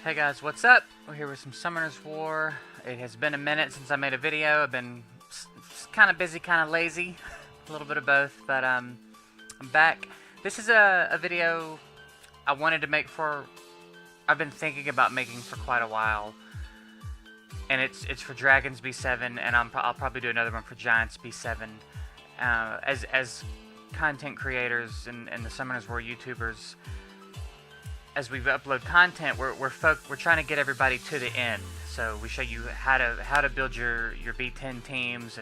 Hey guys, what's up? We're here with some Summoner's War. It has been a minute since I made a video. I've been kind of busy, kind of lazy. A little bit of both, but I'm back. This is a video I wanted to make I've been thinking about making for quite a while. And it's for Dragons B7, and I'll probably do another one for Giants B7. As content creators and the Summoners War YouTubers, as we upload content, we're trying to get everybody to the end. So we show you how to build your B10 teams,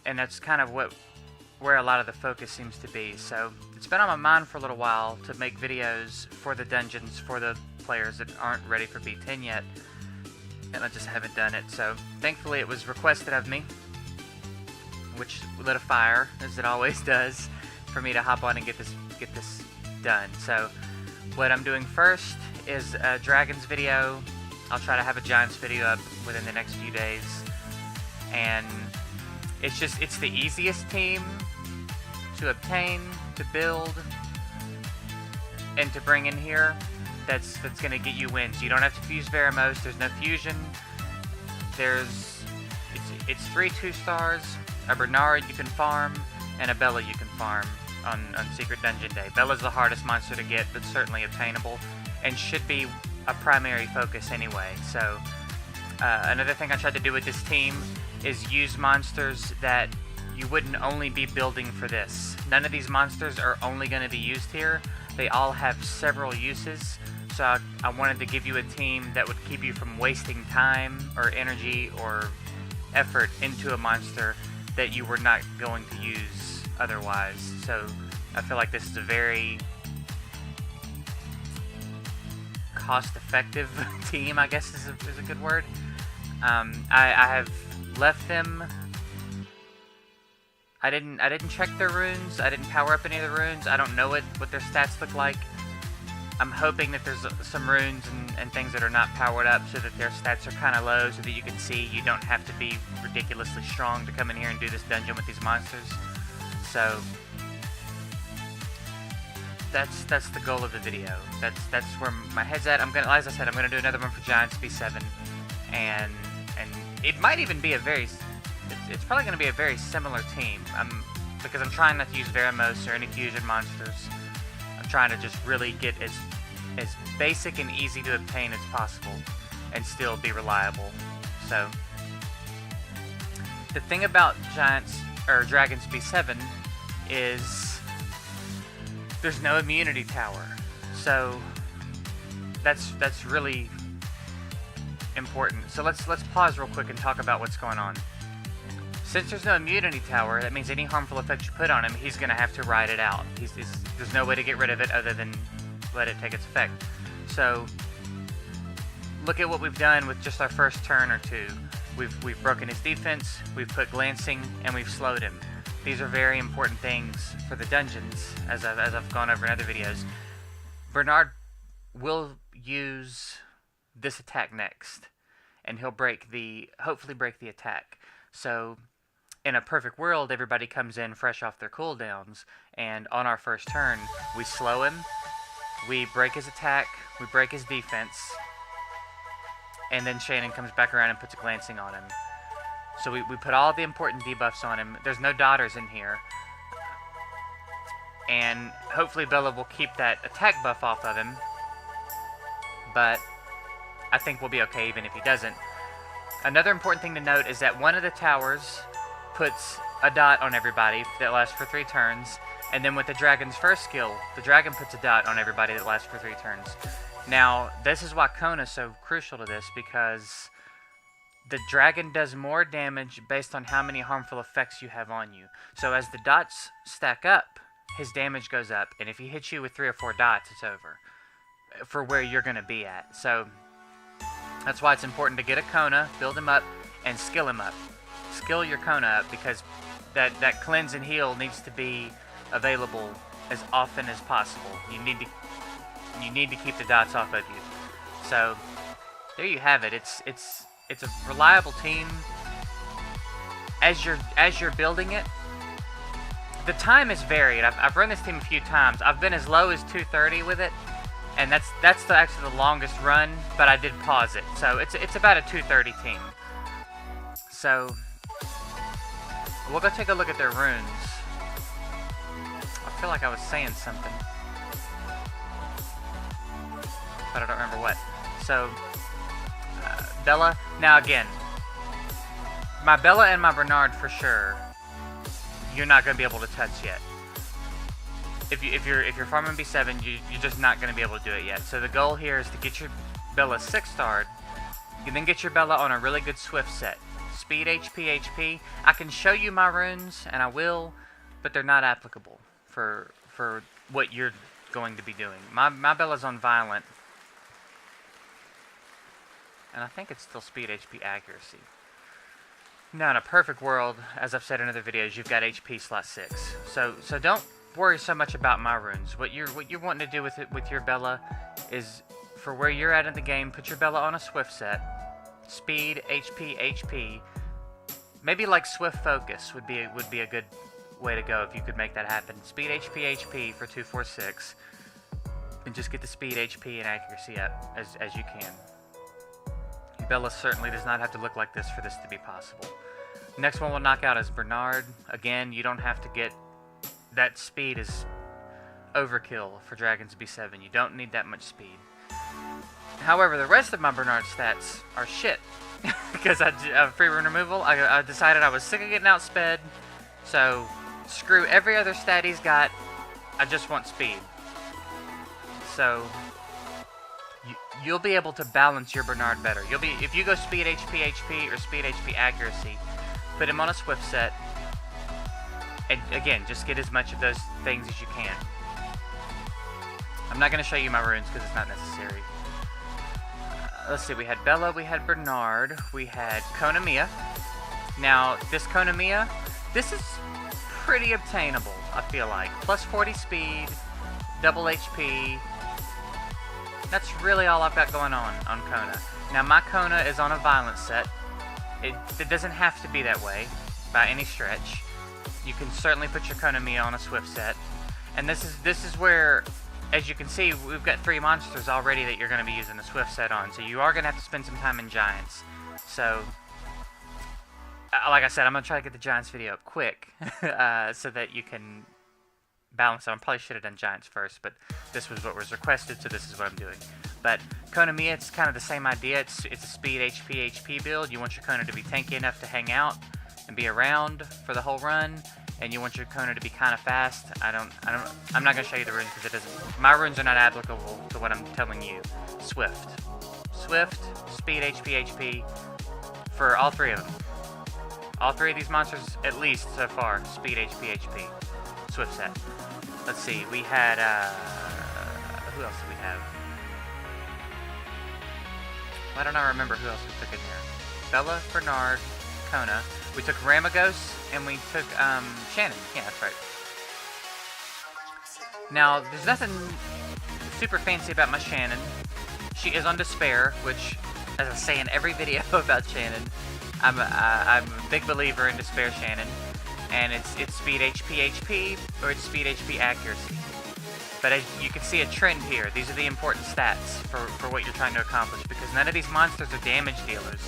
and that's kind of where a lot of the focus seems to be. So it's been on my mind for a little while to make videos for the dungeons for the players that aren't ready for B10 yet, and I just haven't done it. So thankfully it was requested of me, which lit a fire, as it always does, for me to hop on and get this done. So what I'm doing first is a Dragons video. I'll try to have a Giants video up within the next few days. And it's the easiest team to obtain, to build, and to bring in here that's going to get you wins. You don't have to fuse Veramos. There's no fusion. It's 3 2-stars, a Bernard you can farm, and a Bella you can farm on Secret Dungeon Day. Bella's the hardest monster to get, but certainly obtainable, and should be a primary focus anyway. So another thing I tried to do with this team is use monsters that you wouldn't only be building for this. None of these monsters are only going to be used here. They all have several uses. So I wanted to give you a team that would keep you from wasting time or energy or effort into a monster that you were not going to use otherwise. So I feel like this is a very cost-effective team, I guess is a good word. I have left them. I didn't check their runes. I didn't power up any of the runes. I don't know what their stats look like. I'm hoping that there's some runes and things that are not powered up so that their stats are kind of low, so that you can see you don't have to be ridiculously strong to come in here and do this dungeon with these monsters. So that's the goal of the video. That's where my head's at. As I said, I'm gonna do another one for Giants B7, and it might even be it's probably gonna be a very similar team. Because I'm trying not to use Veramos or any fusion monsters. I'm trying to just really get as basic and easy to obtain as possible, and still be reliable. So the thing about Dragons B7 is there's no immunity tower, so that's really important. So let's pause real quick and talk about what's going on. Since there's no immunity tower, that means any harmful effect you put on him, he's gonna have to ride it out. There's no way to get rid of it other than let it take its effect. So look at what we've done with just our first turn or two. We've broken his defense, we've put glancing, and we've slowed him. These are very important things for the dungeons, as I've gone over in other videos. Bernard will use this attack next, and he'll hopefully break the attack. So in a perfect world, everybody comes in fresh off their cooldowns, and on our first turn, we slow him, we break his attack, we break his defense, and then Shannon comes back around and puts a glancing on him. So we put all the important debuffs on him. There's no daughters in here. And hopefully Bella will keep that attack buff off of him. But I think we'll be okay even if he doesn't. Another important thing to note is that one of the towers puts a dot on everybody that lasts for 3 turns. And then with the dragon's first skill, the dragon puts a dot on everybody that lasts for 3 turns. Now, this is why Kona's so crucial to this, because the dragon does more damage based on how many harmful effects you have on you. So as the dots stack up, his damage goes up. And if he hits you with 3 or 4 dots, it's over for where you're going to be at. So that's why it's important to get a Kona, build him up, and skill him up. Skill your Kona up, because that cleanse and heal needs to be available as often as possible. You need to keep the dots off of you. So there you have it. It's a reliable team. As you're building it, the time is varied. I've run this team a few times. I've been as low as 230 with it, and that's actually the longest run, but I did pause it, so it's about a 230 team. So we'll go take a look at their runes. I feel like I was saying something, but I don't remember what. So Bella. Now again, my Bella and my Bernard for sure, you're not going to be able to touch yet. If you're farming B7, you're just not going to be able to do it yet. So the goal here is to get your Bella 6-starred, and then get your Bella on a really good Swift set. Speed, HP. I can show you my runes, and I will, but they're not applicable for what you're going to be doing. My Bella's on Violent, and I think it's still Speed, HP, Accuracy. Now, in a perfect world, as I've said in other videos, you've got HP slot 6. So don't worry so much about my runes. What you're wanting to do with your Bella is, for where you're at in the game, put your Bella on a Swift set. Speed, HP. Maybe like Swift Focus would be a good way to go if you could make that happen. Speed, HP for 246, and just get the speed, HP, and accuracy up as you can. Bella certainly does not have to look like this for this to be possible. Next one we'll knock out is Bernard. Again, you don't have to get... That speed is overkill for Dragons B7. You don't need that much speed. However, the rest of my Bernard stats are shit. Because free rune removal, I decided I was sick of getting outsped. So, screw every other stat he's got. I just want speed. So... You'll be able to balance your Bernard better. If you go speed, HP, or speed, HP, accuracy, put him on a Swift set, and again, just get as much of those things as you can. I'm not going to show you my runes because it's not necessary. Let's see, we had Bella, we had Bernard, we had Konamiya. Now, this Konamiya, this is pretty obtainable, I feel like. Plus 40 speed, double HP. That's really all I've got going on Kona. Now, my Kona is on a Violent set. It doesn't have to be that way, by any stretch. You can certainly put your Konamiya on a Swift set. And this is where, as you can see, we've got 3 monsters already that you're going to be using the Swift set on. So you are going to have to spend some time in Giants. So, like I said, I'm going to try to get the Giants video up quick, so that you can... balance. I probably should have done Giants first, but this was what was requested, so this is what I'm doing. But Konamiya, it's kind of the same idea. It's a speed, HP build. You want your Kona to be tanky enough to hang out and be around for the whole run, and you want your Kona to be kind of fast. I'm not gonna show you the runes because it doesn't. My runes are not applicable to what I'm telling you. Swift, speed, HP for all 3 of them. All 3 of these monsters, at least so far, speed, HP. Swift set. Let's see, we had, who else did we have? Why don't I remember who else we took in here? Bella, Bernard, Kona. We took Ramagos, and we took, Shannon. Yeah, that's right. Now, there's nothing super fancy about my Shannon. She is on Despair, which, as I say in every video about Shannon, I'm a big believer in Despair Shannon. And it's speed, HP, or it's speed, HP, accuracy. But as you can see a trend here, these are the important stats for what you're trying to accomplish, because none of these monsters are damage dealers.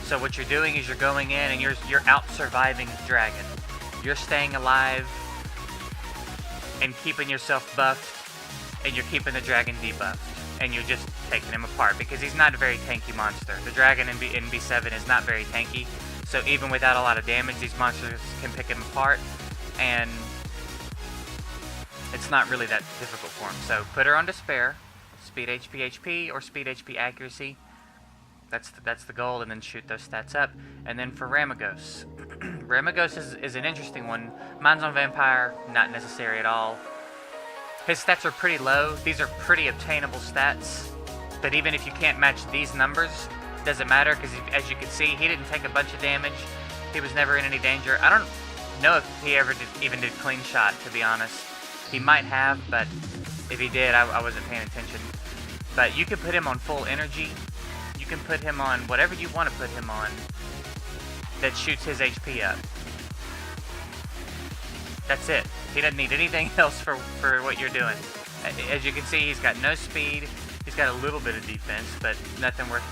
So what you're doing is you're going in and you're out-surviving the dragon. You're staying alive and keeping yourself buffed, and you're keeping the dragon debuffed. And you're just taking him apart, because he's not a very tanky monster. The dragon in B7 is not very tanky. So even without a lot of damage, these monsters can pick him apart, and it's not really that difficult for him. So put her on Despair, speed, HP, or speed, HP, accuracy. That's the goal, and then shoot those stats up. And then for Ramagos. Ramagos is an interesting one. Mine's on Vampire, not necessary at all. His stats are pretty low. These are pretty obtainable stats, but even if you can't match these numbers, doesn't matter, because as you can see, he didn't take a bunch of damage. He was never in any danger. I don't know if he ever even did clean shot, to be honest. He might have, but if he did, I wasn't paying attention. But you can put him on full energy. You can put him on whatever you want to put him on that shoots his HP up. That's it. He doesn't need anything else for what you're doing. As you can see, he's got no speed. He's got a little bit of defense, but nothing worth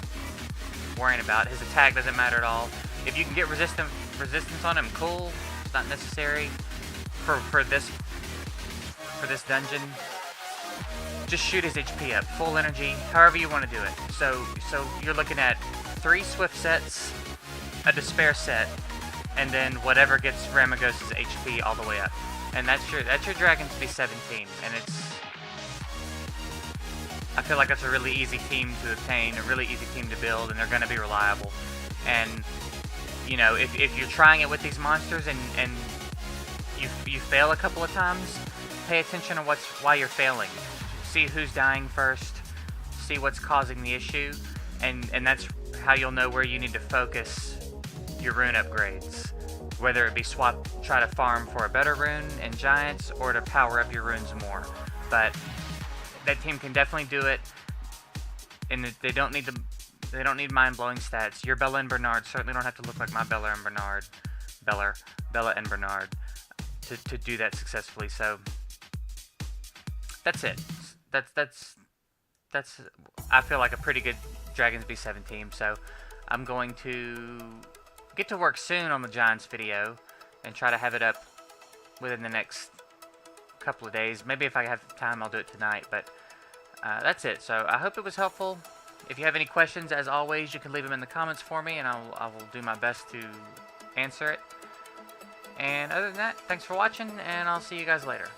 worrying about. His attack doesn't matter at all. If you can get resistance on him, cool. It's not necessary for this dungeon. Just shoot his HP up, full energy, however you want to do it. So you're looking at 3 swift sets, a despair set, and then whatever gets Ramagos' HP all the way up. And that's your Dragons B17, and I feel like that's a really easy team to obtain, a really easy team to build, and they're going to be reliable. And you know, if you're trying it with these monsters and you fail a couple of times, pay attention to why you're failing. See who's dying first, see what's causing the issue, and that's how you'll know where you need to focus your rune upgrades. Whether it be try to farm for a better rune in Giants, or to power up your runes more. But that team can definitely do it, and they don't need mind-blowing stats. Your Bella and Bernard certainly don't have to look like my Bella and Bernard, Bella and Bernard, to do that successfully. So that's it. That's I feel like a pretty good Dragons B7 team. So I'm going to get to work soon on the Giants video and try to have it up within the next couple of days. Maybe if I have time, I'll do it tonight. But that's it. So I hope it was helpful. If you have any questions, as always, you can leave them in the comments for me, and I will do my best to answer it. And other than that, thanks for watching, and I'll see you guys later.